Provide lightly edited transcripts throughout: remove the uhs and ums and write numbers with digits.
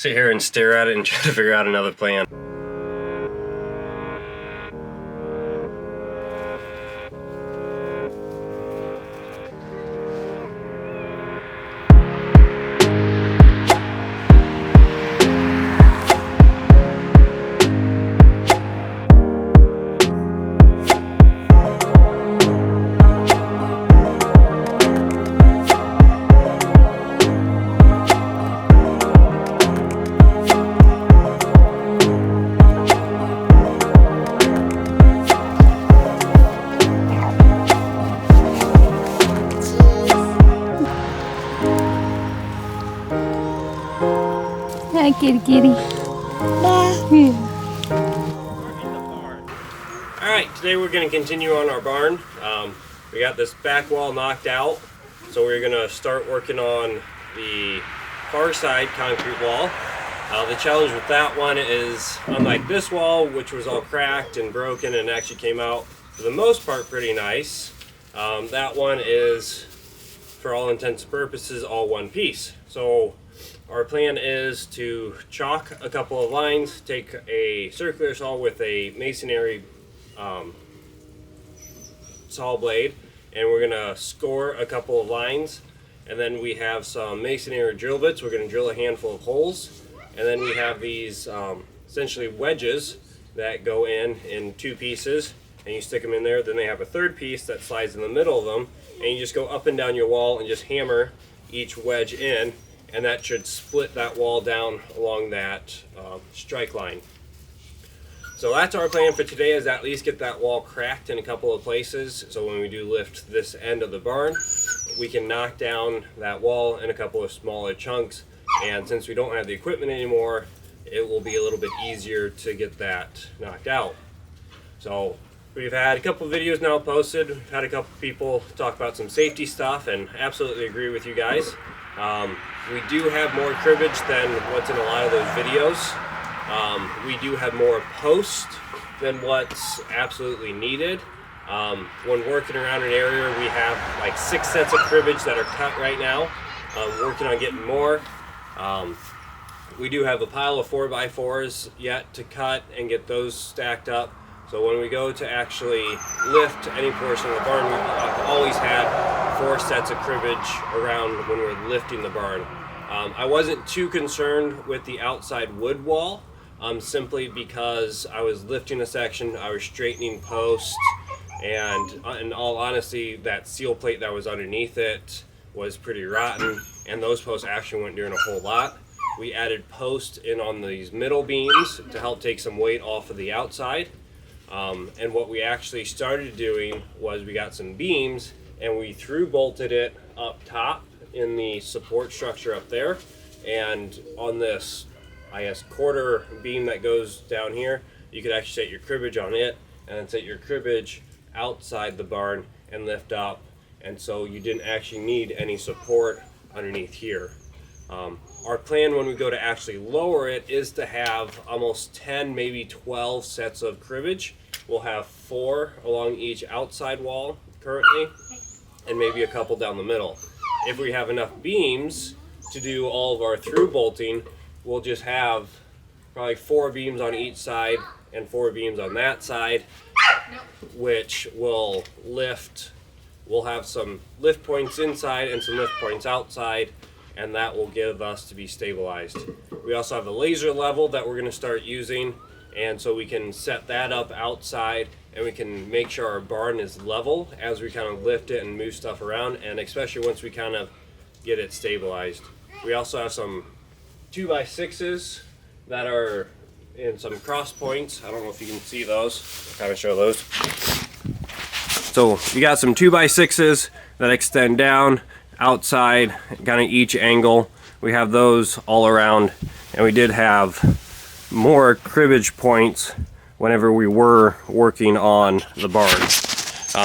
sit here and stare at it and try to figure out another plan. Hi, kitty. Alright, today we're going to continue on our barn. We got this back wall knocked out, so we're going to start working on the far side concrete wall. The challenge with that one is, unlike this wall, which was all cracked and broken and actually came out for the most part pretty nice, that one is, for all intents and purposes, all one piece. So our plan is to chalk a couple of lines, take a circular saw with a masonry saw blade, and we're going to score a couple of lines, and then we have some masonry drill bits. We're going to drill a handful of holes, and then we have these essentially wedges that go in two pieces, and you stick them in there. Then they have a third piece that slides in the middle of them, and you just go up and down your wall and just hammer each wedge in, and that should split that wall down along that strike line. So that's our plan for today, is at least get that wall cracked in a couple of places, so when we do lift this end of the barn, we can knock down that wall in a couple of smaller chunks. And since we don't have the equipment anymore, it will be a little bit easier to get that knocked out. So we've had a couple of videos now posted. We've had a couple of people talk about some safety stuff, and absolutely agree with you guys. We do have more cribbage than what's in a lot of those videos. We do have more post than what's absolutely needed. When working around an area, we have like 6 sets of cribbage that are cut right now. Working on getting more. We do have a pile of 4x4s yet to cut and get those stacked up. So when we go to actually lift any portion of the barn, we've always had 4 sets of cribbage around when we're lifting the barn. I wasn't too concerned with the outside wood wall, simply because I was lifting a section, I was straightening posts, and in all honesty, that seal plate that was underneath it was pretty rotten, and those posts actually weren't doing a whole lot. We added posts in on these middle beams to help take some weight off of the outside. And what we actually started doing was we got some beams and we through bolted it up top in the support structure up there, and on this quarter beam that goes down here, you could actually set your cribbage on it and then set your cribbage outside the barn and lift up, and so you didn't actually need any support underneath here. Our plan when we go to actually lower it is to have almost 10, maybe 12 sets of cribbage. We'll have 4 along each outside wall currently, and maybe a couple down the middle. If we have enough beams to do all of our through bolting, we'll just have probably 4 beams on each side and 4 beams on that side, which will lift. We'll have some lift points inside and some lift points outside, and that will give us to be stabilized. We also have a laser level that we're going to start using, and so we can set that up outside, and we can make sure our barn is level as we kind of lift it and move stuff around, and especially once we kind of get it stabilized. We also have some 2x6s that are in some cross points. I don't know if you can see those. I'll kind of show those. So you got some 2x6s that extend down outside, kind of each angle. We have those all around, and we did have more cribbage points whenever we were working on the barn.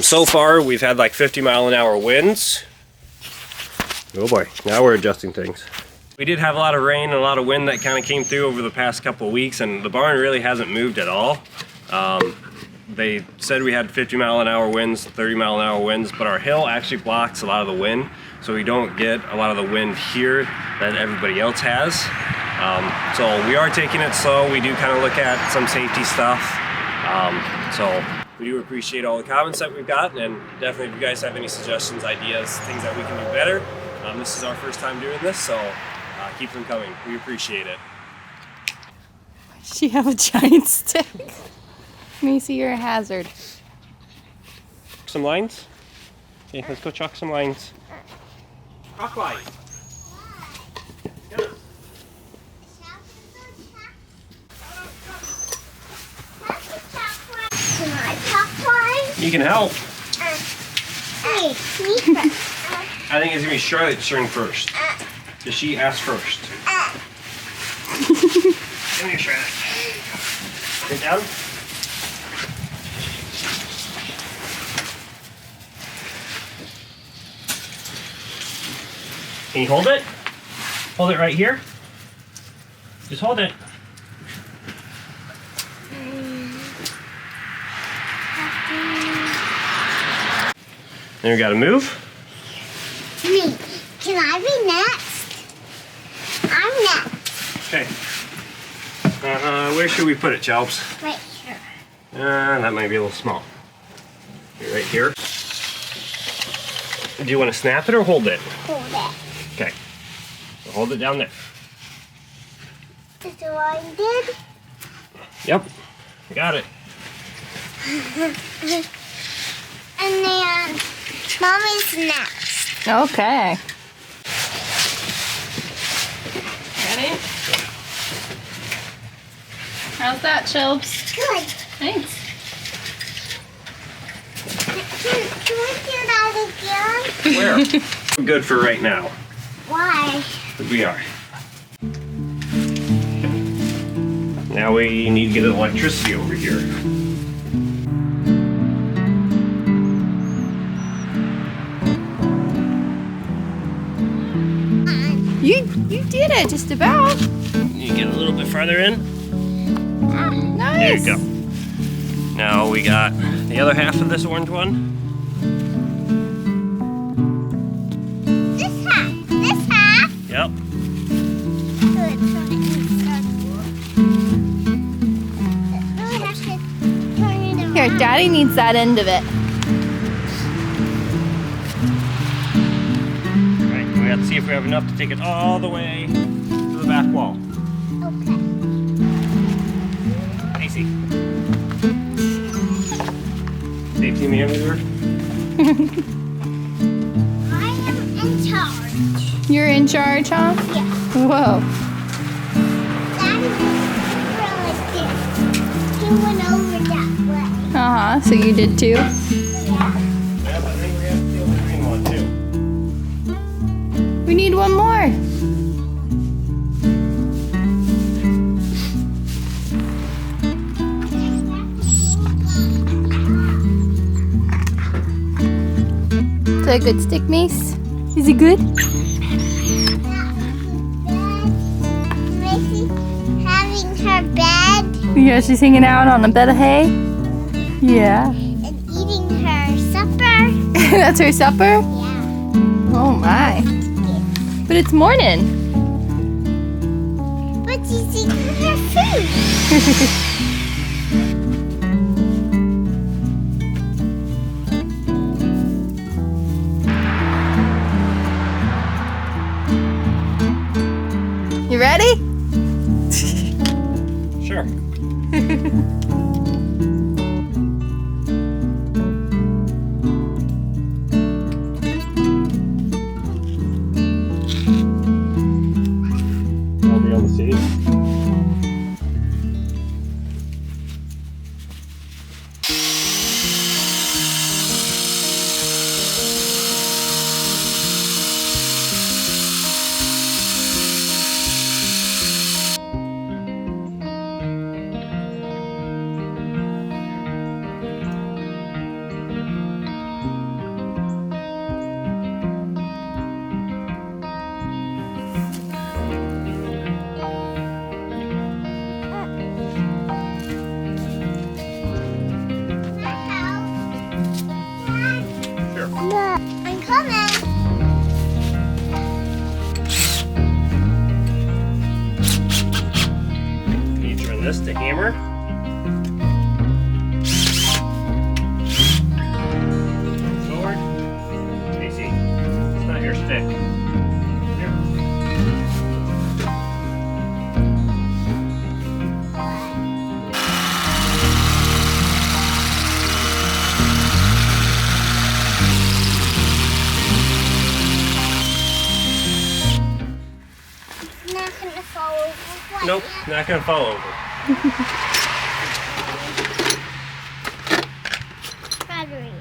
So far we've had like 50-mile-an-hour winds. Oh boy, now we're adjusting things. We did have a lot of rain and a lot of wind that kind of came through over the past couple of weeks, and the barn really hasn't moved at all. They said we had 50-mile-an-hour winds, 30-mile-an-hour winds, but our hill actually blocks a lot of the wind, so we don't get a lot of the wind here that everybody else has. So we are taking it slow. We do kind of look at some safety stuff. So we do appreciate all the comments that we've gotten, and definitely if you guys have any suggestions, ideas, things that we can do better. This is our first time doing this, so keep them coming. We appreciate it. She have a giant stick. Macy, you're a hazard. Some lines? Okay, let's go chalk some lines. Chalk lines. Yes. Can I chalk lines? You can help. Hey, me first. I think it's gonna be Charlotte's turn first. Because she asked first. Give me a Charlotte. Sit down. Can you hold it? Hold it right here. Just hold it. Then we gotta move. Me. Can I be next? I'm next. Okay. Where should we put it, Chalps? Right here. That might be a little small. Right here. Do you want to snap it or hold it? Hold it. Okay. So hold it down there. Is that what I did? Yep. I got it. And then Mommy's next. Okay. Ready? How's that, Chilps? Good. Thanks. Can we do that again? Where? We're good for right now. Why? We are. Now we need to get electricity over here. You did it, just about. You get a little bit farther in. Nice. There you go. Now we got the other half of this orange one. This half. This half. Yep. Good. Turn it inside. Really have to turn it around. Here, Daddy needs that end of it. Alright, we have to see if we have enough to take it all the way to the back wall. Okay. Easy. Safety manager. I am in charge. You're in charge, huh? Yeah. Whoa. Daddy was really good. He went over that way. Uh-huh, so you did too? Yeah. Yep, I think we have to deal with the green one too. We need one more. Is that a good stick, Mace? Is he good? Macy having her bed Yeah, she's hanging out on a bed of hay. Yeah. and eating her supper. That's her supper? Yeah. Oh my. But it's morning. But she's eating her food. You ready? Sure. I'll be able to see. this to hammer. Forward. Casey, it's not your stick. Here. Not gonna fall over. What? Nope, not gonna fall over. Batteries.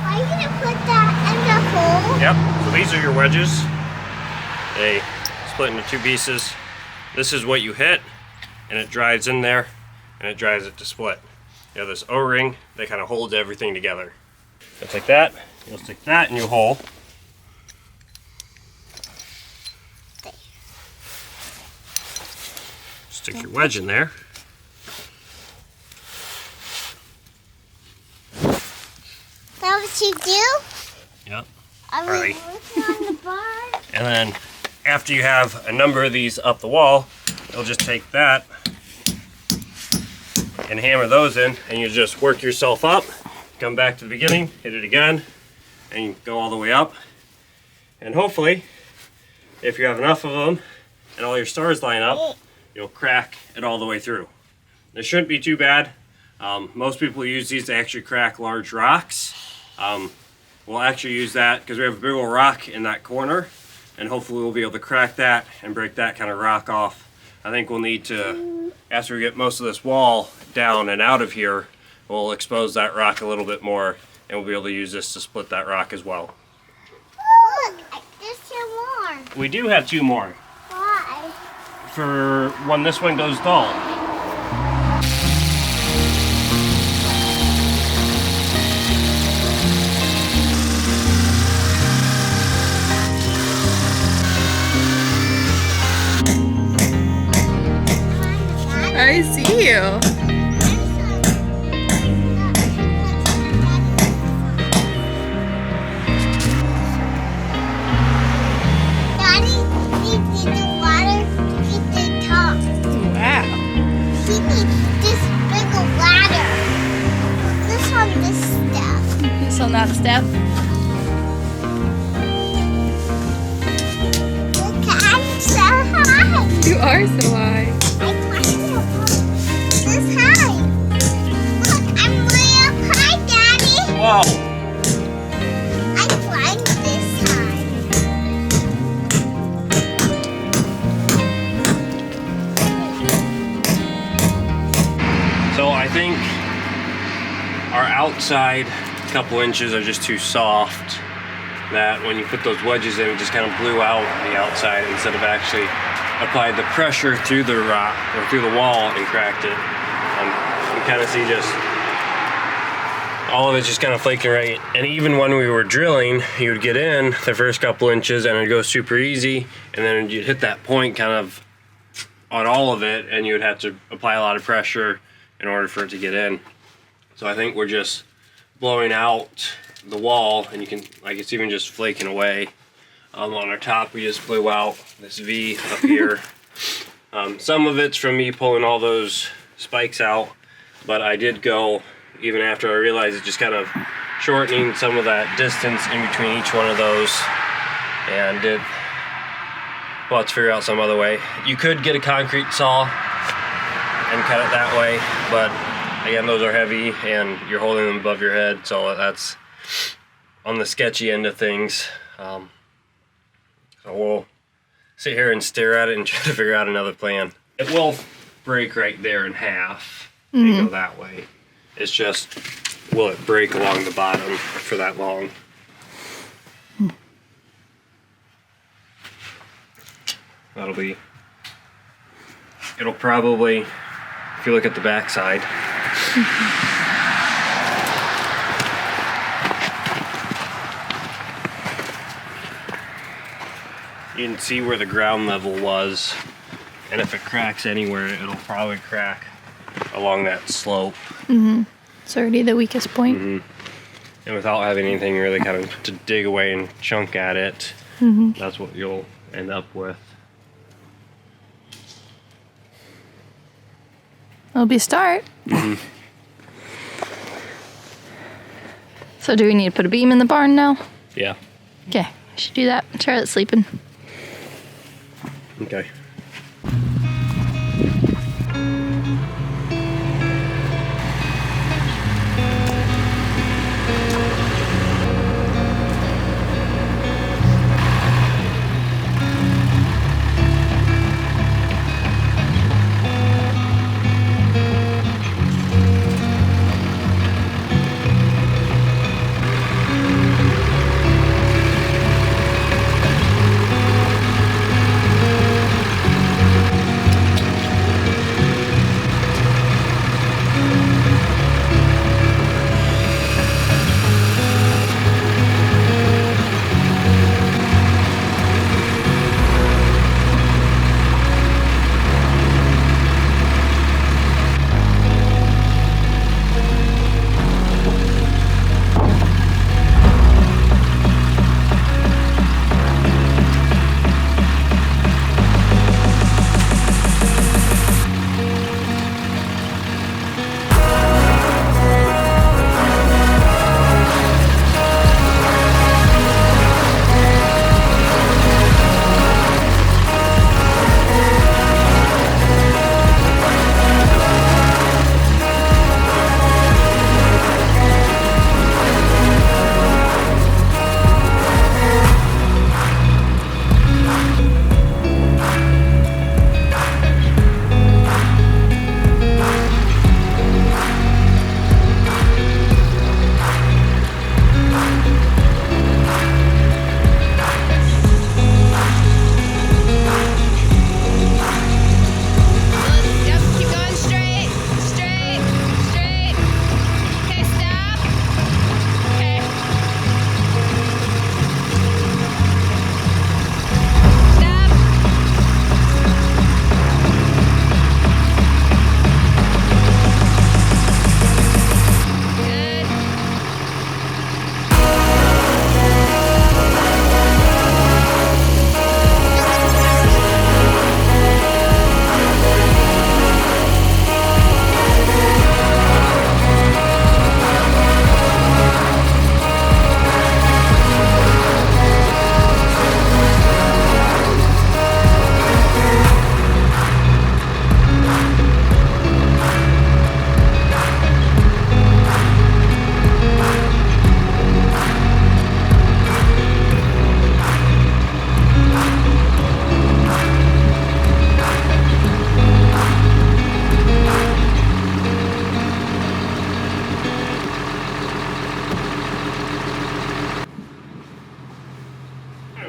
Are you gonna put that in the hole? Yep, so these are your wedges. They split into two pieces. This is what you hit, and it drives in there, and it drives it to split. You have this O-ring that kind of holds everything together. Just like that, you'll stick that in your hole. Stick your wedge in there. That what you do? Yep. Are we Alright. working on the bar? And then after you have a number of these up the wall, you'll just take that and hammer those in, and you just work yourself up, come back to the beginning, hit it again, and you go all the way up. And hopefully, if you have enough of them and all your stars line up, you'll crack it all the way through. This shouldn't be too bad. Most people use these to actually crack large rocks. We'll actually use that because we have a big old rock in that corner, and hopefully we'll be able to crack that and break that kind of rock off. I think we'll need to, after we get most of this wall down and out of here, we'll expose that rock a little bit more, and we'll be able to use this to split that rock as well. Look, there's two more. We do have two more Why? for when this one goes dull. I see you. Daddy, he needs the water to keep the top. Wow. He needs this big ladder. This on this stuff. This on that step. Look, I'm so high. You are so high. I climbed up this high. Look, I'm way up high, Daddy. Whoa! I climbed this high. So I think our outside couple inches are just too soft, that when you put those wedges in, it just kind of blew out the outside instead of actually applied the pressure through the rock or through the wall and cracked it. You kind of see just all of it's just kind of flaking right. And even when we were drilling, you would get in the first couple inches and it'd go super easy, and then you'd hit that point kind of on all of it, and you would have to apply a lot of pressure in order for it to get in. So I think we're just blowing out the wall, and you can, like, it's even just flaking away. On our top, we just blew out this V up here. Some of it's from me pulling all those spikes out, but I did go, even after I realized it, just kind of shortening some of that distance in between each one of those, and did, well, let's figure out some other way. You could get a concrete saw and cut it that way, but again, those are heavy and you're holding them above your head, so that's on the sketchy end of things. So we'll sit here and stare at it and try to figure out another plan. It will break right there in half and go that way. It's just, will it break along the bottom for that long? That'll be, it'll probably, if you look at the back side, you can see where the ground level was, and if it cracks anywhere, it'll probably crack along that slope. It's already the weakest point. And without having anything really kind of to dig away and chunk at it, that's what you'll end up with. It'll be a start. So do we need to put a beam in the barn now? Yeah. Okay, I should do that. Charlotte's sleeping. Okay.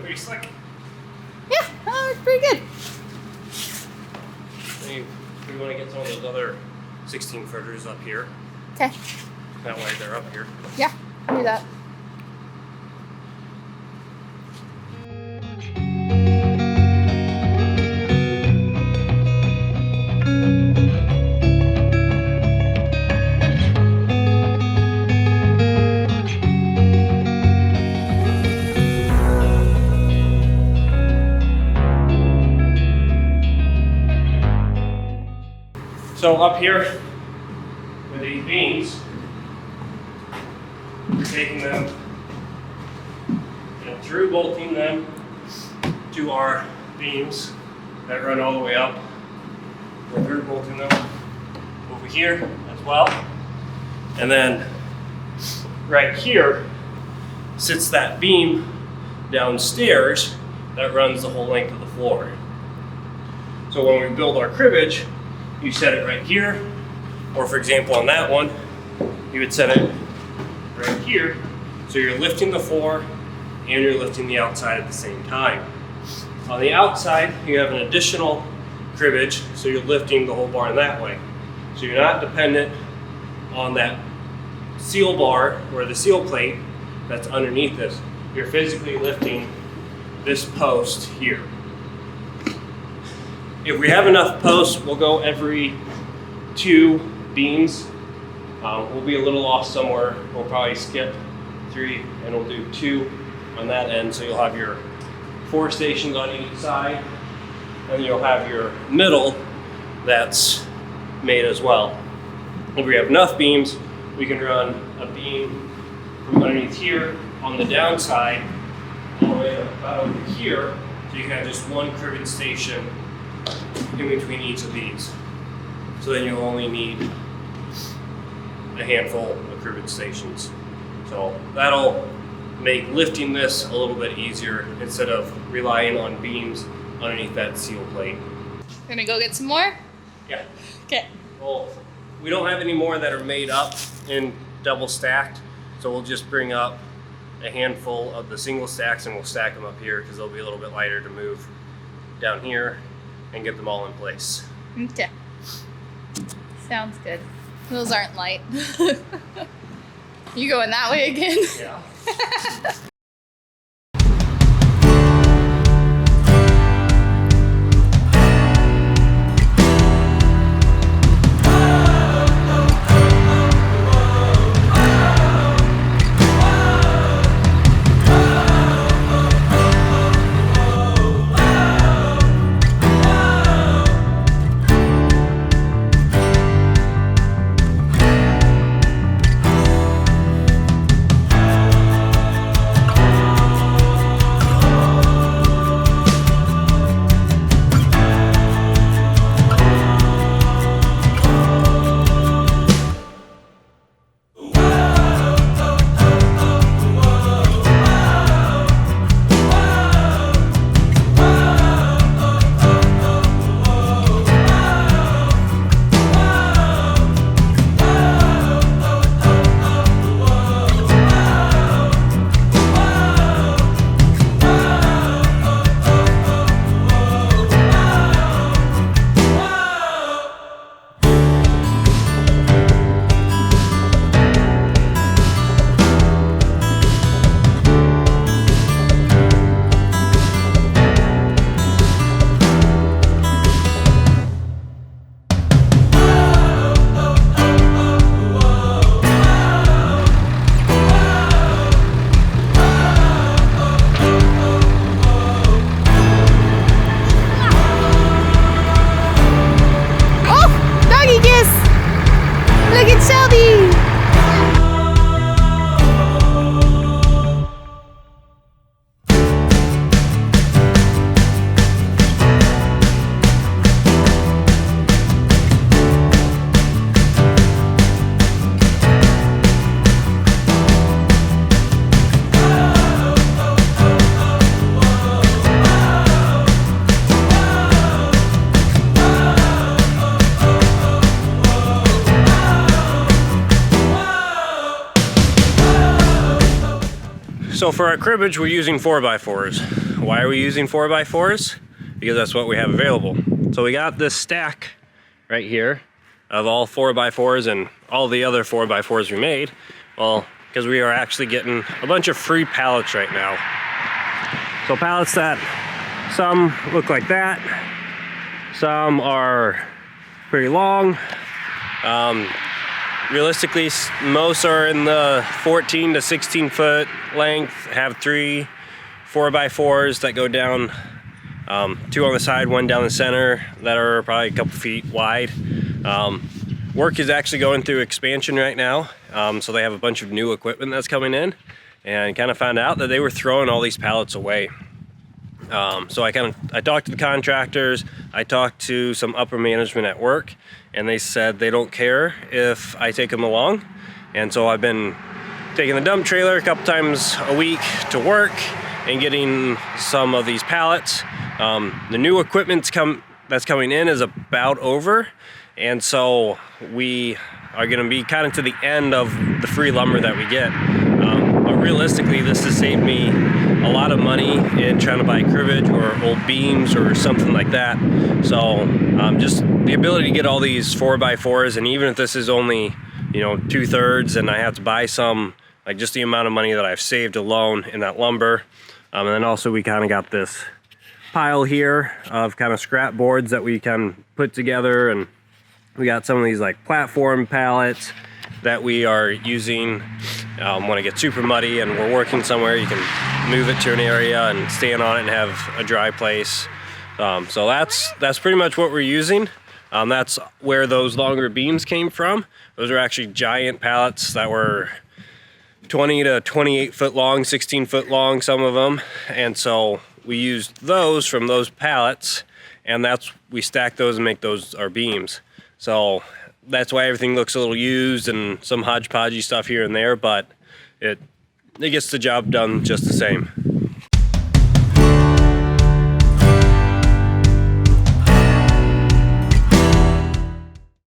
Pretty slick. Yeah, that worked pretty good. We want to get some of those other 16 footers up here. Okay. That way they're up here. Yeah, I'll do that. So up here with these beams, we're taking them and through bolting them to our beams that run all the way up. We're through bolting them over here as well. And then right here sits that beam downstairs that runs the whole length of the floor. So when we build our cribbage, you set it right here, or for example on that one, you would set it right here. So you're lifting the floor and you're lifting the outside at the same time. On the outside, you have an additional cribbage, so you're lifting the whole barn that way. So you're not dependent on that seal bar or the seal plate that's underneath this. You're physically lifting this post here. If we have enough posts, we'll go every 2 beams. We'll be a little off somewhere. We'll probably skip 3 and we'll do 2 on that end. So you'll have your 4 stations on each side, and you'll have your middle that's made as well. If we have enough beams, we can run a beam from underneath here on the downside all the way about over here, so you can have just one cribbage station in between each of these. So then you'll only need a handful of cribbage stations. So that'll make lifting this a little bit easier instead of relying on beams underneath that seal plate. Gonna go get some more? Yeah. Okay. Well, we don't have any more that are made up and double stacked, so we'll just bring up a handful of the single stacks and we'll stack them up here because they'll be a little bit lighter to move down here and get them all in place. Okay. Sounds good. Those aren't light. You going that way again? Yeah. So for our cribbage, we're using 4x4s. Why are we using 4x4s? Because that's what we have available. So we got this stack right here of all 4x4s and all the other 4x4s we made. Well, because we are actually getting a bunch of free pallets right now. So pallets that some look like that, some are pretty long. Realistically, most are in the 14 to 16 foot length, have 3 4x4s that go down, 2 on the side, 1 down the center, that are probably a couple feet wide. Work is actually going through expansion right now, so they have a bunch of new equipment that's coming in, and kind of found out that they were throwing all these pallets away. So I talked to the contractors, I talked to some upper management at work, and they said they don't care if I take them along. And so I've been taking the dump trailer a couple times a week to work and getting some of these pallets. The new equipment that's coming in is about over, and so we are going to be kind of to the end of the free lumber that we get. But realistically, this has saved me a lot of money in trying to buy cribbage or old beams or something like that. So just the ability to get all these 4x4s, and even if this is only, 2/3 and I have to buy some, like just the amount of money that I've saved alone in that lumber. And then also we kind of got this pile here of kind of scrap boards that we can put together, and we got some of these like platform pallets that we are using when it gets super muddy and we're working somewhere. You can move it to an area and stand on it and have a dry place. So that's pretty much what we're using. That's where those longer beams came from. Those are actually giant pallets that were 20 to 28 foot long, 16 foot long, some of them. And so we used those from those pallets, and we stack those and make those our beams. So that's why everything looks a little used and some hodgepodgey stuff here and there, but it gets the job done just the same.